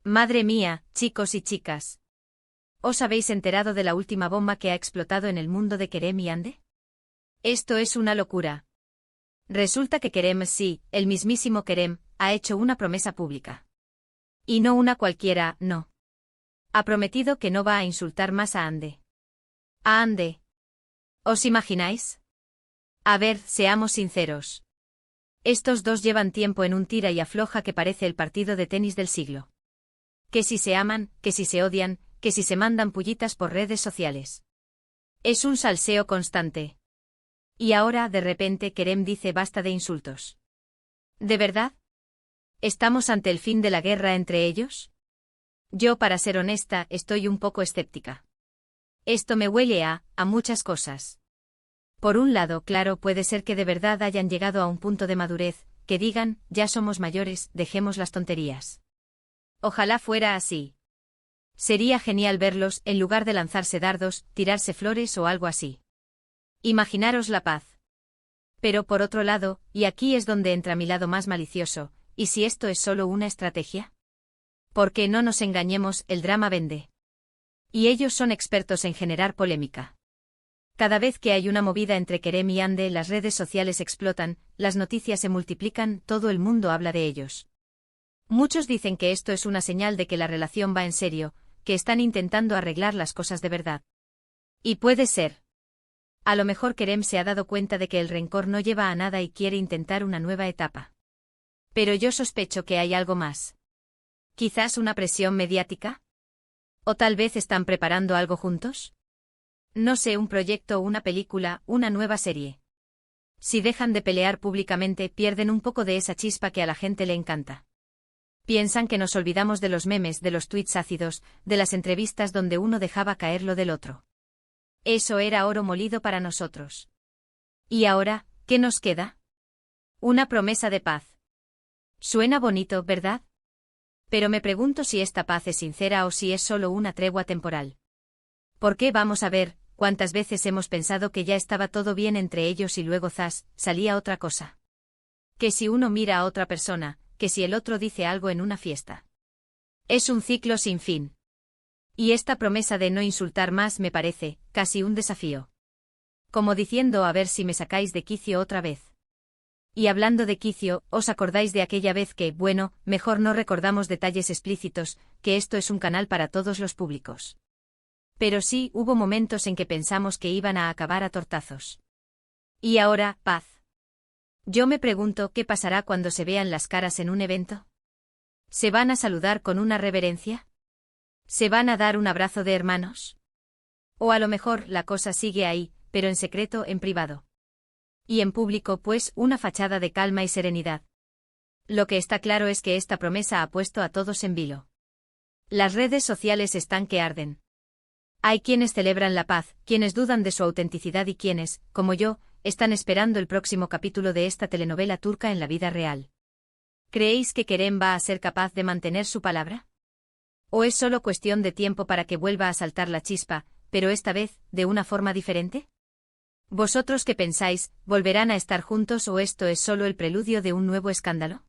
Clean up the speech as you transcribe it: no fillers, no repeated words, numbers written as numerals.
Madre mía, chicos y chicas. ¿Os habéis enterado de la última bomba que ha explotado en el mundo de Kerem y Ande? Esto es una locura. Resulta que Kerem, sí, el mismísimo Kerem, ha hecho una promesa pública. Y no una cualquiera, no. Ha prometido que no va a insultar más a Ande. ¿A Ande? ¿Os imagináis? A ver, seamos sinceros. Estos dos llevan tiempo en un tira y afloja que parece el partido de tenis del siglo. Que si se aman, que si se odian, que si se mandan pullitas por redes sociales. Es un salseo constante. Y ahora, de repente, Kerem dice basta de insultos. ¿De verdad? ¿Estamos ante el fin de la guerra entre ellos? Yo, para ser honesta, estoy un poco escéptica. Esto me huele a muchas cosas. Por un lado, claro, puede ser que de verdad hayan llegado a un punto de madurez, que digan, ya somos mayores, dejemos las tonterías. Ojalá fuera así. Sería genial verlos, en lugar de lanzarse dardos, tirarse flores o algo así. Imaginaros la paz. Pero por otro lado, y aquí es donde entra mi lado más malicioso, ¿y si esto es solo una estrategia? Porque no nos engañemos, el drama vende. Y ellos son expertos en generar polémica. Cada vez que hay una movida entre Kerem y Ande, las redes sociales explotan, las noticias se multiplican, todo el mundo habla de ellos. Muchos dicen que esto es una señal de que la relación va en serio, que están intentando arreglar las cosas de verdad. Y puede ser. A lo mejor Kerem se ha dado cuenta de que el rencor no lleva a nada y quiere intentar una nueva etapa. Pero yo sospecho que hay algo más. ¿Quizás una presión mediática? ¿O tal vez están preparando algo juntos? No sé, un proyecto, una película, una nueva serie. Si dejan de pelear públicamente, pierden un poco de esa chispa que a la gente le encanta. Piensan que nos olvidamos de los memes, de los tweets ácidos, de las entrevistas donde uno dejaba caer lo del otro. Eso era oro molido para nosotros. ¿Y ahora, qué nos queda? Una promesa de paz. Suena bonito, ¿verdad? Pero me pregunto si esta paz es sincera o si es solo una tregua temporal. ¿Por qué? Vamos a ver, cuántas veces hemos pensado que ya estaba todo bien entre ellos y luego zas, salía otra cosa. Que si uno mira a otra persona, que si el otro dice algo en una fiesta. Es un ciclo sin fin. Y esta promesa de no insultar más me parece, casi un desafío. Como diciendo a ver si me sacáis de quicio otra vez. Y hablando de quicio, ¿os acordáis de aquella vez que, bueno, mejor no recordamos detalles explícitos, que esto es un canal para todos los públicos? Pero sí, hubo momentos en que pensamos que iban a acabar a tortazos. Y ahora, paz. Yo me pregunto qué pasará cuando se vean las caras en un evento. ¿Se van a saludar con una reverencia? ¿Se van a dar un abrazo de hermanos? O a lo mejor la cosa sigue ahí, pero en secreto, en privado. Y en público, pues, una fachada de calma y serenidad. Lo que está claro es que esta promesa ha puesto a todos en vilo. Las redes sociales están que arden. Hay quienes celebran la paz, quienes dudan de su autenticidad y quienes, como yo, están esperando el próximo capítulo de esta telenovela turca en la vida real. ¿Creéis que Kerem va a ser capaz de mantener su palabra? ¿O es solo cuestión de tiempo para que vuelva a saltar la chispa, pero esta vez, de una forma diferente? ¿Vosotros qué pensáis, volverán a estar juntos o esto es solo el preludio de un nuevo escándalo?